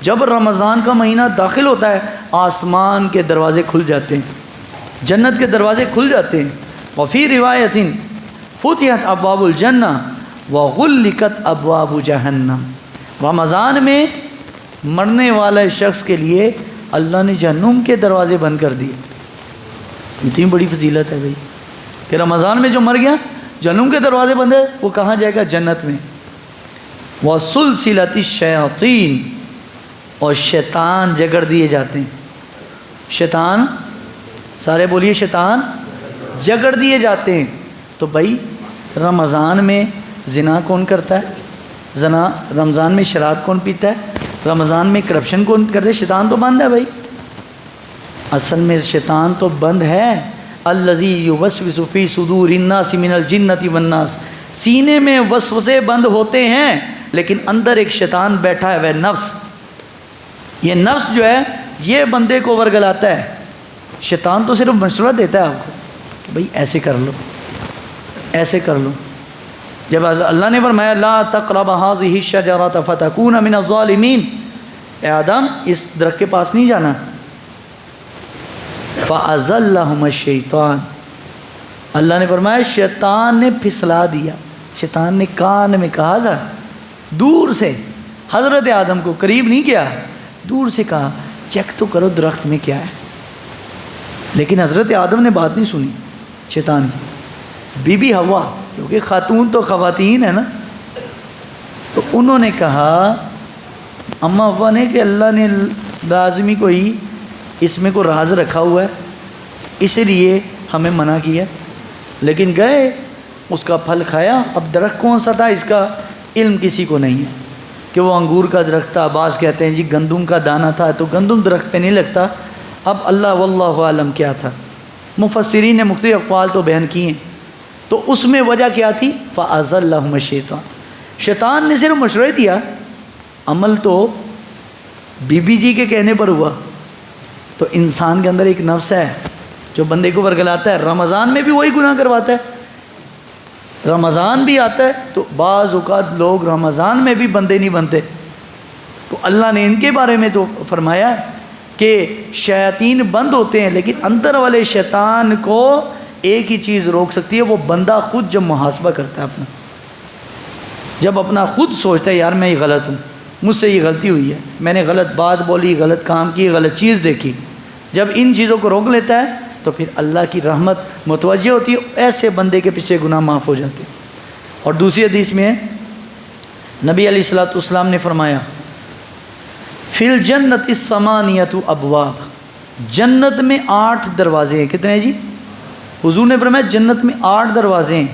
A: جب رمضان کا مہینہ داخل ہوتا ہے آسمان کے دروازے کھل جاتے ہیں، جنت کے دروازے کھل جاتے ہیں۔ وفی روایت فتحت ابواب الجنہ وغلقت ابواب جہنم، رمضان میں مرنے والے شخص کے لیے اللہ نے جہنم کے دروازے بند کر دیے۔ اتنی بڑی فضیلت ہے بھائی کہ رمضان میں جو مر گیا جہنم کے دروازے بند ہے، وہ کہاں جائے گا؟ جنت میں۔ وَسُلْسِلَةِ الشَّيَاطِينِ، اور شیطان جگڑ دیے جاتے ہیں۔ شیطان، سارے بولیے شیطان جگڑ دیے جاتے ہیں۔ تو بھائی رمضان میں زنا کون کرتا ہے؟ زنا رمضان میں شراب کون پیتا ہے؟ رمضان میں کرپشن کون کرتا ہے؟ شیطان تو بند ہے بھائی، اصل میں شیطان تو بند ہے۔ الذی یوسوس فی صدور الناس من الجنۃ والناس، سینے میں وسوسے بند ہوتے ہیں لیکن اندر ایک شیطان بیٹھا ہے وہ نفس۔ یہ نفس جو ہے یہ بندے کو ورگلاتا ہے۔ شیطان تو صرف مشورہ دیتا ہے آپ کو کہ بھائی ایسے کر لو، ایسے کر لو۔ جب اللہ نے فرمایا لا تقرب هذه الشجرة فتكون من الظالمین، اے آدم اس درخت کے پاس نہیں جانا۔ فَأَزَلَّهُمَ الشَّيْطَانُ، اللہ نے فرمایا شیطان نے پھسلا دیا۔ شیطان نے کان میں کہا تھا دور سے، حضرت آدم کو قریب نہیں کیا، دور سے کہا چیک تو کرو درخت میں کیا ہے۔ لیکن حضرت آدم نے بات نہیں سنی شیطان کی۔ بی بی ہوا، کیونکہ خاتون تو خواتین ہے نا، تو انہوں نے کہا اماں ہوا نے کہ اللہ نے لازمی کوئی اس میں کو راز رکھا ہوا ہے اس لیے ہمیں منع کیا۔ لیکن گئے اس کا پھل کھایا۔ اب درخت کون سا تھا اس کا علم کسی کو نہیں ہے کہ وہ انگور کا درخت تھا، بعض کہتے ہیں جی گندم کا دانہ تھا تو گندم درخت پہ نہیں لگتا۔ اب اللہ واللہ عالم کیا تھا، مفسرین نے مختلف اقوال تو بیان کیے ہیں۔ تو اس میں وجہ کیا تھی؟ فَأَزَلَّهُمَ الشَّيْطَانُ، شیطان نے صرف مشورہ دیا، عمل تو بی بی جی کے کہنے پر ہوا۔ تو انسان کے اندر ایک نفس ہے جو بندے کو ورگلاتا ہے، رمضان میں بھی وہی گناہ کرواتا ہے۔ رمضان بھی آتا ہے تو بعض اوقات لوگ رمضان میں بھی بندے نہیں بنتے، تو اللہ نے ان کے بارے میں تو فرمایا کہ شیاطین بند ہوتے ہیں، لیکن اندر والے شیطان کو ایک ہی چیز روک سکتی ہے، وہ بندہ خود جب محاسبہ کرتا ہے اپنا، جب اپنا خود سوچتا ہے یار میں یہ غلط ہوں، مجھ سے یہ غلطی ہوئی ہے، میں نے غلط بات بولی، غلط کام کی، غلط چیز دیکھی، جب ان چیزوں کو روک لیتا ہے تو پھر اللہ کی رحمت متوجہ ہوتی ہے، ایسے بندے کے پیچھے گناہ معاف ہو جاتے ہیں۔ اور دوسری حدیث میں نبی علیہ السلام نے فرمایا فی الجنۃ ثمانیۃ ابواب، جنت میں 8 دروازے ہیں. کتنے ہیں جی؟ حضور نے فرمایا جنت میں 8 دروازے ہیں.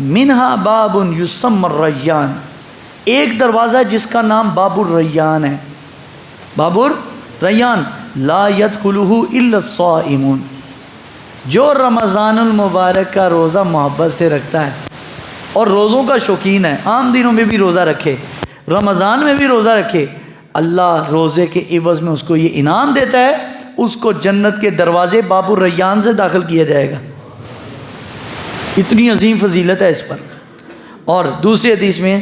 A: منہا باب یسمى الریان، ایک دروازہ جس کا نام باب الریان ہے. باب الریان لا يدخلہ الا الصائمون، جو رمضان المبارک کا روزہ محبت سے رکھتا ہے اور روزوں کا شوقین ہے، عام دنوں میں بھی روزہ رکھے، رمضان میں بھی روزہ رکھے، اللہ روزے کے عوض میں اس کو یہ انعام دیتا ہے، اس کو جنت کے دروازے باب الریان سے داخل کیا جائے گا. اتنی عظیم فضیلت ہے اس پر. اور دوسری حدیث میں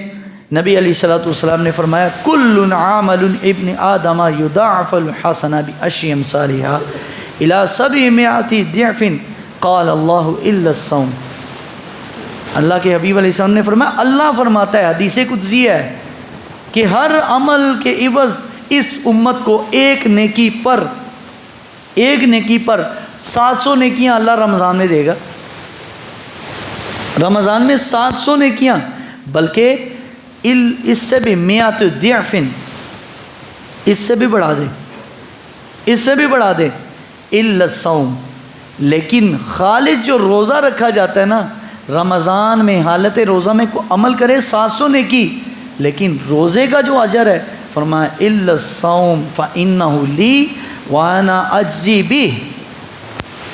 A: نبی علیہ الصلوۃ والسلام نے فرمایا کل عمل ابن آدم یضاعف الحسنہ بعشر امثالها الى 700 ضعف قال اللہ الا الصوم. اللہ کے حبیب علیہ السلام نے فرمایا، اللہ فرماتا ہے، حدیث قدسی ہے، کہ ہر عمل کے عوض اس امت کو ایک نیکی پر 700 نیکیاں اللہ رمضان میں دے گا. رمضان میں 700 نیکیاں، بلکہ اس سے بھی 100 ضعف، اس سے بھی بڑھا دے الا الصوم. لیکن خالص جو روزہ رکھا جاتا ہے نا رمضان میں، حالت روزہ میں کوئی عمل کرے 700 نیکی، لیکن روزے کا جو اجر ہے فرمایا الا الصوم فانہ لی وانا اجزی بہ.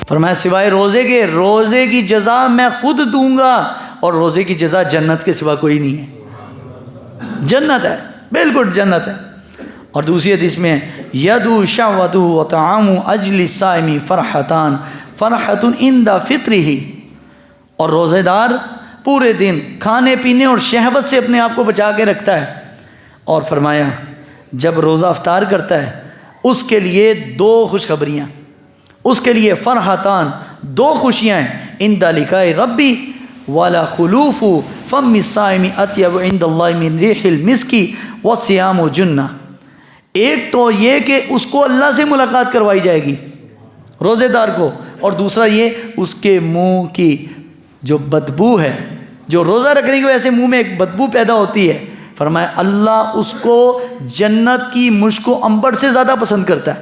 A: فرمایا سوائے روزے کے، روزے کی جزا میں خود دوں گا، اور روزے کی جزا جنت کے سوا کوئی نہیں ہے. جنت ہے، بالکل جنت ہے. اور دوسری حدیث میں یدو شہوتہ وطعام اجل الصائم فرحتان فرحۃ عند فطرہ. اور روزے دار پورے دن کھانے پینے اور شہوت سے اپنے آپ کو بچا کے رکھتا ہے. اور فرمایا جب روزہ افطار کرتا ہے اس کے لیے 2 خوشخبریاں، اس کے لیے فرحتان 2 خوشیاں ہیں، عند لقاء ربی والا خلوف فم الصائم اطیب عند اللہ من ریح المسک والصیام جنہ. ایک تو یہ کہ اس کو اللہ سے ملاقات کروائی جائے گی روزے دار کو، اور دوسرا یہ اس کے منہ کی جو بدبو ہے، جو روزہ رکھنے کی وجہ سے منہ میں ایک بدبو پیدا ہوتی ہے، فرمایا اللہ اس کو جنت کی مشک و عنبر سے زیادہ پسند کرتا ہے.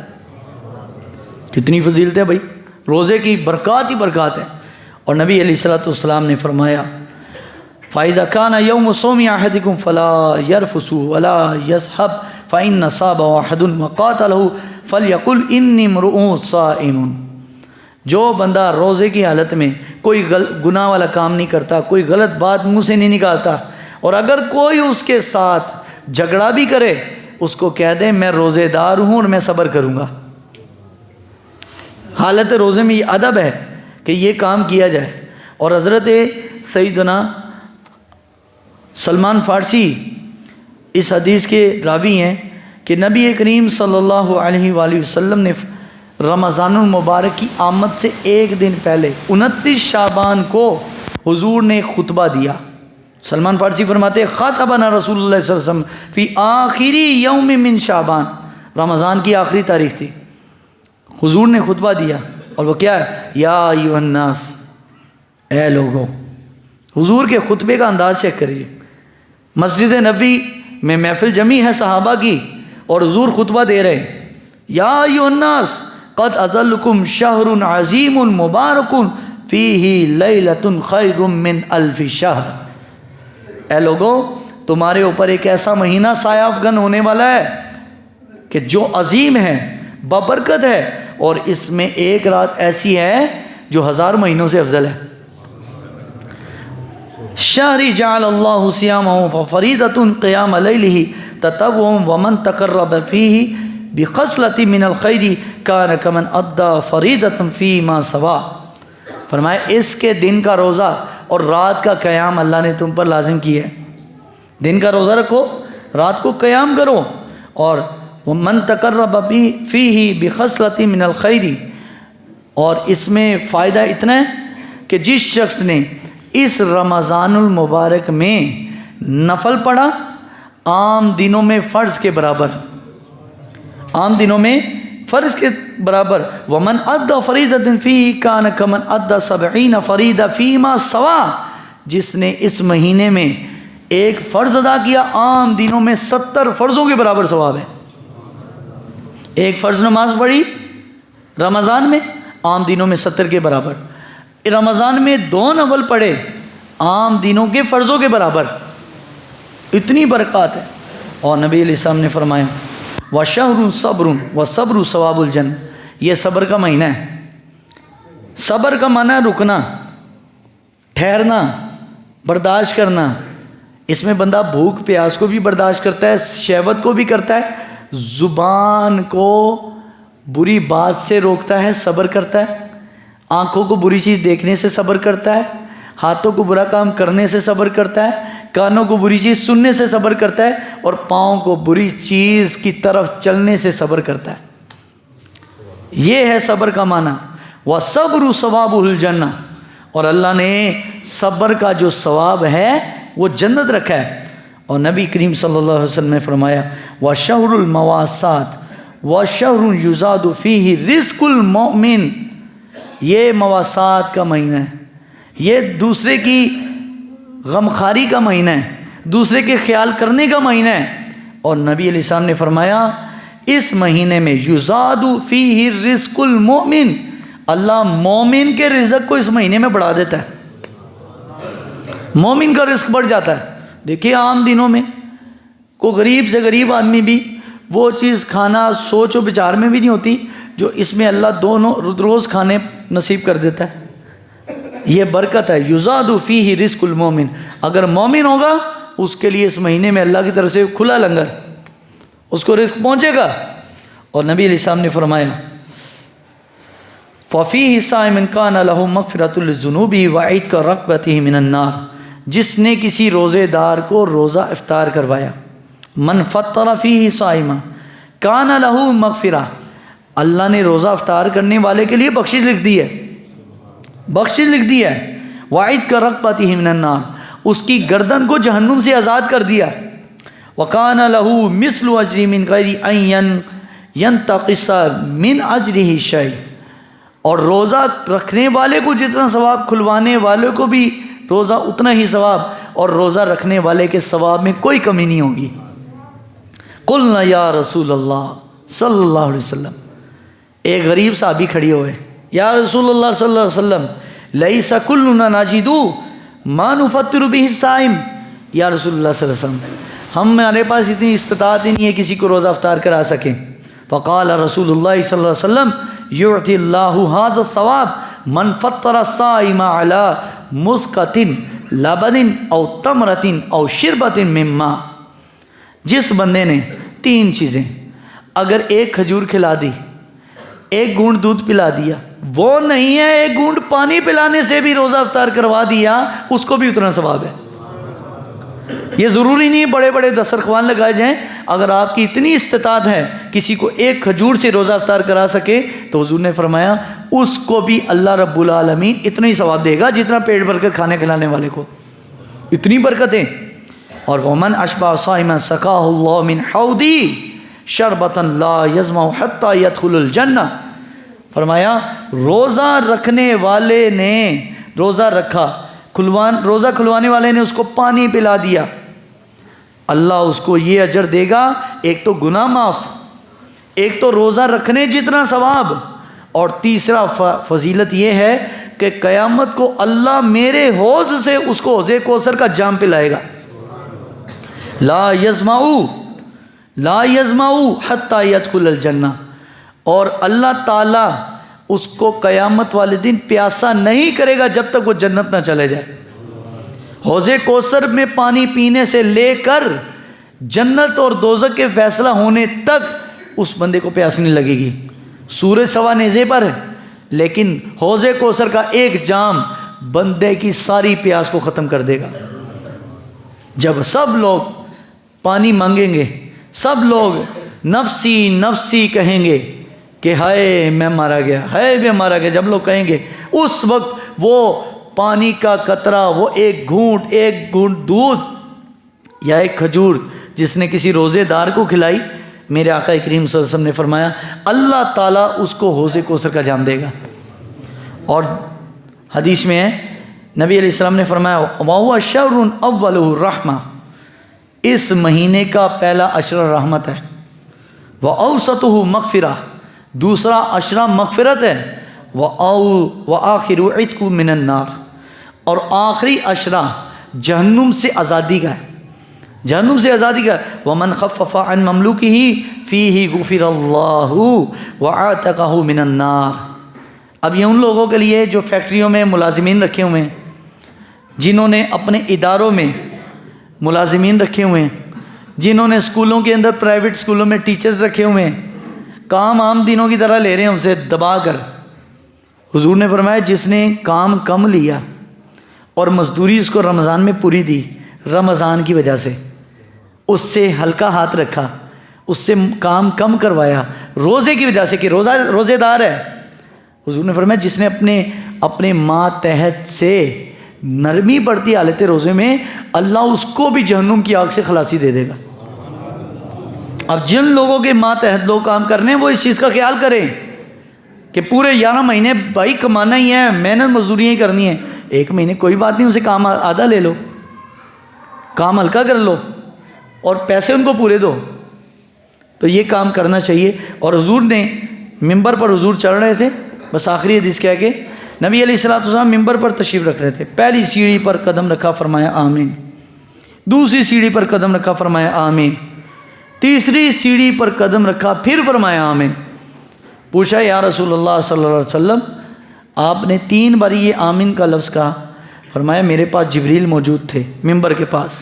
A: کتنی فضیلت ہے بھائی، روزے کی برکات ہی برکات ہے. اور نبی علیہ الصلوۃ والسلام نے فرمایا فَإِذَا كَانَ يَوْمُ صَوْمِ أَحَدِكُمْ فَلَا يَرْفُثُ وَلَا يَصْخَبْ فَإِنَّ صَابَ أَحَدٌ وَقَاتَلَهُ فَلْيَقُلْ إِنِّي امْرُؤٌ صَائِمٌ. جو بندہ روزے کی حالت میں کوئی گناہ والا کام نہیں کرتا، کوئی غلط بات منہ سے نہیں نکالتا، اور اگر کوئی اس کے ساتھ جھگڑا بھی کرے اس کو کہہ دے میں روزے دار ہوں اور میں صبر کروں گا. حالت روزے میں یہ ادب ہے کہ یہ کام کیا جائے. اور حضرت سیدنا سلمان فارسی اس حدیث کے راوی ہیں کہ نبی کریم صلی اللہ علیہ وآلہ وسلم نے رمضان المبارک کی آمد سے ایک دن پہلے 29 شعبان کو حضور نے خطبہ دیا. سلمان فارسی فرماتے خاطبنا رسول اللہ صلی اللہ علیہ وسلم فی آخری یوم من شعبان. رمضان کی آخری تاریخ تھی، حضور نے خطبہ دیا، اور وہ کیا ہے یا ایھا الناس، اے لوگو. حضور کے خطبے کا انداز چیک کریے. مسجد نبی میں محفل جمی ہے صحابہ کی، اور حضور خطبہ دے رہے یا ایھا الناس قد اظلکم شہر عظیم مبارک فیہ لیلۃ خیر من الف شہر. اے لوگو تمہارے اوپر ایک ایسا مہینہ سایہ افغن ہونے والا ہے کہ جو عظیم ہے، بابرکت ہے، اور اس میں ایک رات ایسی ہے جو 1000 مہینوں سے افضل ہے. شہر جعل اللہ صیامہ فریضۃ قیام لیلہ تطوع ومن تقرب فیہ بخصلۃ من الخیر کان کمن ادی فریضۃ فیما سوا. فرمایا اس کے دن کا روزہ اور رات کا قیام اللہ نے تم پر لازم کیا ہے. دن کا روزہ رکھو، رات کو قیام کرو، اور ومن تقرب فیہ بخصلۃ من الخیر. اور اس میں فائدہ اتنا ہے کہ جس شخص نے اس رمضان المبارک میں نفل پڑھا عام دنوں میں فرض کے برابر، عام دنوں میں فرض کے برابر، ومن ادی فریضۃ فیہ کان کمن ادی 70 فریضہ فیما سوا. جس نے اس مہینے میں ایک فرض ادا کیا عام دنوں میں 70 فرضوں کے برابر ثواب ہے. ایک فرض نماز پڑھی رمضان میں عام دنوں میں 70 کے برابر، رمضان میں 2 نفل پڑھے عام دنوں کے فرضوں کے برابر، اتنی برکات ہے۔ اور نبی علیہ السلام نے فرمایا وَشَهْرٌ صَبْرٌ وَصَبْرُ ثواب الجنہ، یہ صبر کا مہینہ ہے۔ صبر کا معنی ہے رکنا، ٹھہرنا، برداشت کرنا۔ اس میں بندہ بھوک پیاس کو بھی برداشت کرتا ہے، شہوت کو بھی کرتا ہے، زبان کو بری بات سے روکتا ہے، صبر کرتا ہے، آنکھوں کو بری چیز دیکھنے سے صبر کرتا ہے، ہاتھوں کو برا کام کرنے سے صبر کرتا ہے، کانوں کو بری چیز سننے سے صبر کرتا ہے، اور پاؤں کو بری چیز کی طرف چلنے سے صبر کرتا ہے۔ یہ ہے صبر کا معنی۔ وَصَبْرُ ثَوَابُ الْجَنَّةِ، اور اللہ نے صبر کا جو ثواب ہے وہ جنت رکھا ہے۔ اور نبی کریم صلی اللہ علیہ وسلم نے فرمایا وَشَهْرُ الْمَوَاسَاتِ وَشَهْرٌ يُزَادُ فِيهِ رِزْقُ الْمُؤْمِنِ، یہ مواسات کا مہینہ ہے، یہ دوسرے کی غمخواری کا مہینہ ہے، دوسرے کے خیال کرنے کا مہینہ ہے۔ اور نبی علیہ السلام نے فرمایا اس مہینے میں یزاد فیہ رزق المؤمن، اللہ مومن کے رزق کو اس مہینے میں بڑھا دیتا ہے، مومن کا رزق بڑھ جاتا ہے۔ دیکھیے عام دنوں میں کوئی غریب سے غریب آدمی بھی وہ چیز کھانا سوچ و بچار میں بھی نہیں ہوتی جو اس میں اللہ دونوں روز کھانے نصیب کر دیتا ہے۔ یہ برکت ہے، یزاد فیہ رزق المومن، اگر مومن ہوگا اس کے لیے اس مہینے میں اللہ کی طرف سے کھلا لنگر، اس کو رزق پہنچے گا۔ اور نبی علیہ السلام نے فرمایا فَفِيهِ صَائِمٌ كَانَ لَهُ مَغْفِرَةٌ لِلذُّنُوبِ وَعِتْقُ رَقَبَتِهِ مِنَ النَّارِ، جس نے کسی روزے دار کو روزہ افطار کروایا، من فطر فیہ صائما کان لہ مغفرہ، اللہ نے روزہ افطار کرنے والے کے لیے بخشش لکھ دی ہے، بخشش لکھ دی ہے۔ وعید کا رقبتہ من النار، اس کی گردن کو جہنم سے آزاد کر دیا۔ وکان لہ مثل اجر من غیر ان ینتقص من اجرہ شیء، اور روزہ رکھنے والے کو جتنا ثواب کھلوانے والے کو بھی روزہ اتنا ہی ثواب، اور روزہ رکھنے والے کے ثواب میں کوئی کمی نہیں ہوگی۔ قلنا یا رسول اللہ صلی اللہ علیہ وسلم، ایک غریب صحابی کھڑی ہوئے، یا رسول اللہ صلی اللہ علیہ وسلم لیس کلنا نجد ما نفطر به الصائم، یا رسول اللہ صلی اللہ علیہ وسلم ہمارے پاس اتنی استطاعت ہی نہیں ہے کسی کو روزہ افطار کرا سکیں۔ فقال رسول اللہ صلی اللہ علیہ وسلم یعطی اللہ هذا الثواب من فطر الصائم على مسقۃ لبن او تمرۃ او شربۃ من ماء، جس بندے نے 3 چیزیں، اگر ایک کھجور کھلا دی، ایک گھونٹ دودھ پلا دیا، وہ نہیں ہے ایک گھونٹ پانی پلانے سے بھی روزہ افطار کروا دیا، اس کو بھی اتنا ثواب ہے۔ یہ ضروری نہیں بڑے بڑے دسترخوان لگائے جائیں، اگر آپ کی اتنی استطاعت ہے کسی کو ایک کھجور سے روزہ افطار کرا سکے تو حضور نے فرمایا اس کو بھی اللہ رب العالمین اتنا ہی ثواب دے گا جتنا پیٹ بھر کر کھانے کھلانے والے کو، اتنی برکتیں۔ اور ومن اشبع صائما سقاہ اللہ من حوضی شربۃ لا یظمأ حتی یدخل الجنہ، فرمایا روزہ رکھنے والے نے روزہ رکھا، روزہ کھلوانے والے نے اس کو پانی پلا دیا، اللہ اس کو یہ اجر دے گا، ایک تو گناہ معاف، ایک تو روزہ رکھنے جتنا ثواب، اور تیسرا فضیلت یہ ہے کہ قیامت کو اللہ میرے حوض سے اس کو حوض کوثر کا جام پلائے گا۔ لا یظمأ حتی یدخل الجنہ، اور اللہ تعالیٰ اس کو قیامت والے دن پیاسا نہیں کرے گا جب تک وہ جنت نہ چلے جائے۔ حوض کوثر میں پانی پینے سے لے کر جنت اور دوزخ کے فیصلہ ہونے تک اس بندے کو پیاس نہیں لگے گی۔ سورج سوا نیزے پر ہے، لیکن حوض کوثر کا ایک جام بندے کی ساری پیاس کو ختم کر دے گا۔ جب سب لوگ پانی مانگیں گے، سب لوگ نفسی نفسی کہیں گے کہ ہائے میں مارا گیا، ہائے میں مارا گیا، جب لوگ کہیں گے اس وقت وہ پانی کا قطرہ، وہ ایک گھونٹ دودھ یا ایک کھجور جس نے کسی روزے دار کو کھلائی، میرے آقا کریم صلی اللہ علیہ وسلم نے فرمایا اللہ تعالیٰ اس کو حوض کوثر کا جام دے گا۔ اور حدیث میں ہے نبی علیہ السلام نے فرمایا وَهُوَ شَهْرٌ أَوَّلُهُ الرَّحْمَةِ، اس مہینے کا پہلا عشرہ رحمت ہے، وَأَوْسَطُهُ مغفرہ، دوسرا عشرہ مغفرت ہے، وآخر عتق من النار، اور آخری عشرہ جہنم سے آزادی کا ہے، جہنم سے آزادی کا. ومن خفف عن مملوکہ فیہ غفر اللہ وعتقہ من النار. اب یہ ان لوگوں کے لیے جو فیکٹریوں میں ملازمین رکھے ہوئے ہیں، جنہوں نے اپنے اداروں میں ملازمین رکھے ہوئے ہیں، جنہوں نے اسکولوں کے اندر پرائیویٹ اسکولوں میں ٹیچرز رکھے ہوئے ہیں، کام عام دنوں کی طرح لے رہے ہیں ان سے دبا کر. حضور نے فرمایا جس نے کام کم لیا اور مزدوری اس کو رمضان میں پوری دی، رمضان کی وجہ سے اس سے ہلکا ہاتھ رکھا، اس سے کام کم کروایا روزے کی وجہ سے کہ روزے دار ہے. حضور نے فرمایا جس نے اپنے ماتحت سے نرمی بڑھتی حالت روزے میں، اللہ اس کو بھی جہنم کی آگ سے خلاصی دے دے گا. اب جن لوگوں کے ماتحت لوگ کام کرنے ہیں وہ اس چیز کا خیال کریں کہ پورے 11 مہینے بھائی کمانا ہی ہے، محنت مزدوریاں ہی کرنی ہے. ایک مہینے کوئی بات نہیں، اسے کام آدھا لے لو، کام ہلکا کر لو اور پیسے ان کو پورے دو. تو یہ کام کرنا چاہیے. اور حضور نے ممبر پر حضور چڑھ رہے تھے، بس آخری حدیث کہہ کے نبی علیہ الصلوۃ والسلام ممبر پر تشریف رکھ رہے تھے. پہلی سیڑھی پر قدم رکھا، فرمایا آمین. دوسری سیڑھی پر قدم رکھا، فرمایا آمین. تیسری سیڑھی پر قدم رکھا، پھر فرمایا آمین. پوچھا یا رسول اللہ صلی اللہ علیہ وسلم آپ نے 3 بار یہ آمین کا لفظ کہا؟ فرمایا میرے پاس جبریل موجود تھے ممبر کے پاس،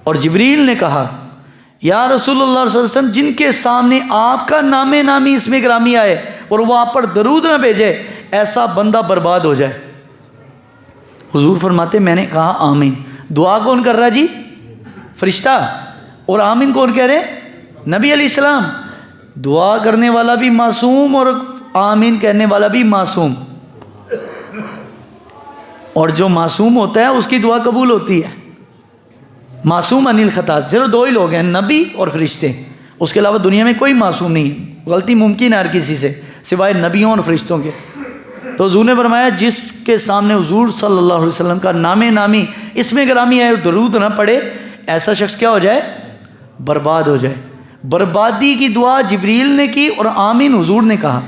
A: اور جبریل نے کہا یا رسول اللہ صلی اللہ علیہ وسلم جن کے سامنے آپ کا نام نامی اسم گرامی آئے اور وہ آپ پر درود نہ بھیجے، ایسا بندہ برباد ہو جائے. حضور فرماتے میں نے کہا آمین. دعا کون کر رہا جی؟ فرشتہ. اور آمین کون کہہ رہے؟ نبی علیہ السلام. دعا کرنے والا بھی معصوم اور آمین کہنے والا بھی معصوم. اور جو معصوم ہوتا ہے اس کی دعا قبول ہوتی ہے. معصوم عن الخطا، صرف 2 ہی لوگ ہیں، نبی اور فرشتے. اس کے علاوہ دنیا میں کوئی معصوم نہیں ہے، غلطی ممکن ہے ہر کسی سے سوائے نبیوں اور فرشتوں کے. تو حضور نے فرمایا جس کے سامنے حضور صلی اللہ علیہ وسلم کا نام نامی اسم گرامی ہے درود نہ پڑے، ایسا شخص کیا ہو جائے؟ برباد ہو جائے. بربادی کی دعا جبریل نے کی اور آمین حضور نے کہا.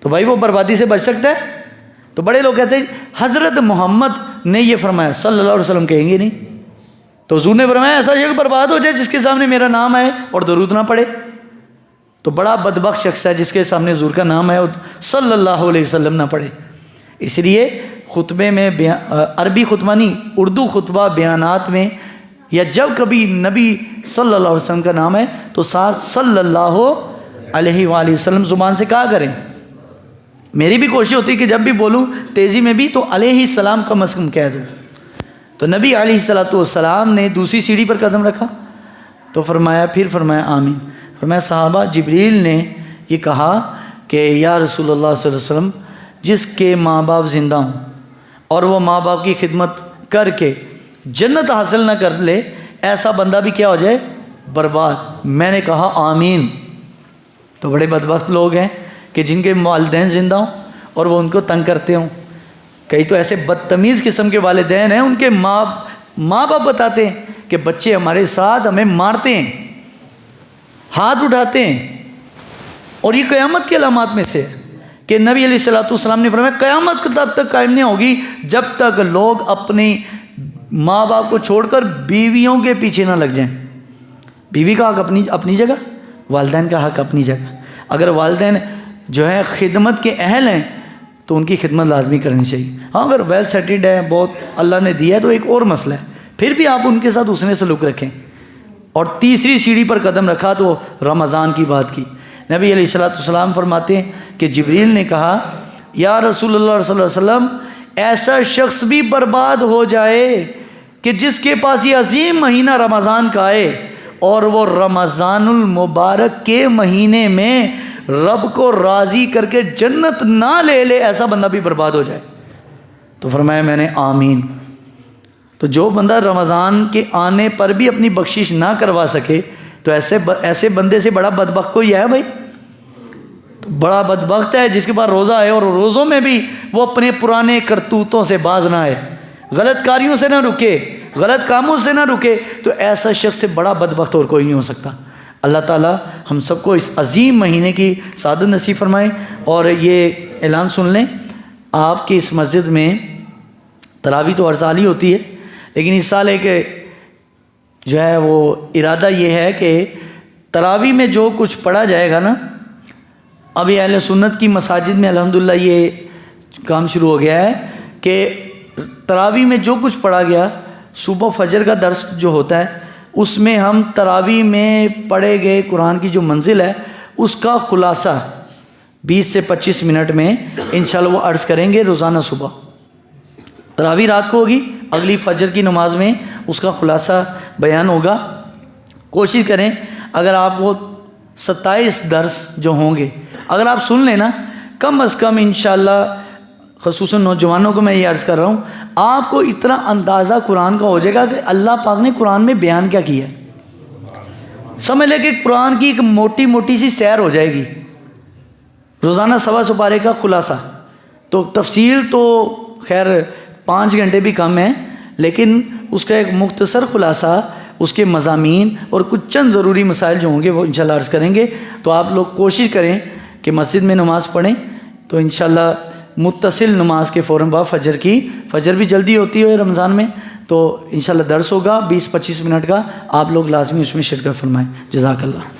A: تو بھائی وہ بربادی سے بچ سکتا ہے؟ تو بڑے لوگ کہتے ہیں حضرت محمد نے یہ فرمایا، صلی اللہ علیہ وسلم کہیں گے نہیں. تو حضور نے فرمایا ایسا شخص برباد ہو جائے جس کے سامنے میرا نام آئے اور درود نہ پڑے. تو بڑا بدبخت شخص ہے جس کے سامنے حضور کا نام ہے اور صلی اللہ علیہ وسلم نہ پڑھے. اس لیے خطبے میں عربی خطبہ نہیں، اردو خطبہ بیانات میں یا جب کبھی نبی صلی اللہ علیہ وسلم کا نام ہے تو ساتھ صلی اللہ علیہ وآلہ وسلم زبان سے کہا کریں. میری بھی کوشش ہوتی ہے کہ جب بھی بولوں تیزی میں بھی تو علیہ السلام کم از کم کہہ دوں. تو نبی علیہ الصلوۃ والسلام نے دوسری سیڑھی پر قدم رکھا تو پھر فرمایا آمین. فرمایا صحابہ جبریل نے یہ کہا کہ یا رسول اللہ صلی اللہ علیہ وسلم جس کے ماں باپ زندہ ہوں اور وہ ماں باپ کی خدمت کر کے جنت حاصل نہ کر لے، ایسا بندہ بھی کیا ہو جائے؟ برباد. میں نے کہا آمین. تو بڑے بدبخت لوگ ہیں کہ جن کے والدین زندہ ہوں اور وہ ان کو تنگ کرتے ہوں. کئی تو ایسے بدتمیز قسم کے والدین ہیں، ان کے ماں باپ بتاتے ہیں کہ بچے ہمارے ساتھ ہمیں مارتے ہیں، ہاتھ اٹھاتے ہیں. اور یہ قیامت کے علامات میں سے کہ نبی علیہ الصلوۃ والسلام نے فرمایا قیامت تب تک قائم نہیں ہوگی جب تک لوگ اپنی ماں باپ کو چھوڑ کر بیویوں کے پیچھے نہ لگ جائیں. بیوی کا حق اپنی جگہ، والدین کا حق اپنی جگہ. اگر والدین جو ہے خدمت کے اہل ہیں تو ان کی خدمت لازمی کرنی چاہیے. ہاں اگر ویل سیٹلڈ ہے، بہت اللہ نے دیا ہے تو ایک اور مسئلہ ہے، پھر بھی آپ ان کے ساتھ حسن سلوک رکھیں. اور تیسری سیڑھی پر قدم رکھا تو رمضان کی بات کی. نبی علیہ الصلوۃ والسلام فرماتے ہیں کہ جبریل نے کہا یا رسول اللہ صلی اللہ علیہ وسلم ایسا شخص بھی برباد ہو جائے کہ جس کے پاس یہ عظیم مہینہ رمضان کا آئے اور وہ رمضان المبارک کے مہینے میں رب کو راضی کر کے جنت نہ لے لے، ایسا بندہ بھی برباد ہو جائے. تو فرمایا میں نے آمین. تو جو بندہ رمضان کے آنے پر بھی اپنی بخشش نہ کروا سکے تو ایسے بندے سے بڑا بدبخت کوئی ہے بھائی؟ تو بڑا بدبخت ہے جس کے پاس روزہ ہے اور روزوں میں بھی وہ اپنے پرانے کرتوتوں سے باز نہ آئے، غلط کاریوں سے نہ رکے، غلط کاموں سے نہ رکے. تو ایسا شخص سے بڑا بدبخت اور کوئی نہیں ہو سکتا. اللہ تعالی ہم سب کو اس عظیم مہینے کی سعادت نصیب فرمائے۔ اور یہ اعلان سن لیں، آپ کی اس مسجد میں تراویح تو ہر سال ہی ہوتی ہے، لیکن اس سال ایک جو ہے وہ ارادہ یہ ہے کہ تراویح میں جو کچھ پڑھا جائے گا نا، ابھی اہل سنت کی مساجد میں الحمدللہ یہ کام شروع ہو گیا ہے کہ تراویح میں جو کچھ پڑھا گیا، صبح فجر کا درس جو ہوتا ہے اس میں ہم تراویح میں پڑھے گئے قرآن کی جو منزل ہے اس کا خلاصہ 20 سے 25 منٹ میں انشاءاللہ وہ عرض کریں گے روزانہ صبح۔ تراویح رات کو ہوگی، اگلی فجر کی نماز میں اس کا خلاصہ بیان ہوگا۔ کوشش کریں اگر آپ کو 27 درس جو ہوں گے اگر آپ سن لیں نا، کم از کم انشاءاللہ خصوصاً نوجوانوں کو میں یہ عرض کر رہا ہوں، آپ کو اتنا اندازہ قرآن کا ہو جائے گا کہ اللہ پاک نے قرآن میں بیان کیا کیا ہے۔ سمجھ لے کہ قرآن کی ایک موٹی موٹی سی سیر ہو جائے گی، روزانہ 125 پارے کا خلاصہ۔ تو تفصیل تو خیر 5 گھنٹے بھی کم ہے، لیکن اس کا ایک مختصر خلاصہ، اس کے مضامین اور کچھ چند ضروری مسائل جو ہوں گے وہ انشاءاللہ عرض کریں گے۔ تو آپ لوگ کوشش کریں کہ مسجد میں نماز پڑھیں، تو انشاءاللہ متصل نماز کے فوراً بعد فجر کی، فجر بھی جلدی ہوتی ہے رمضان میں، تو انشاءاللہ درس ہوگا 20-25 منٹ کا، آپ لوگ لازمی اس میں شرکت فرمائیں۔ جزاک اللہ۔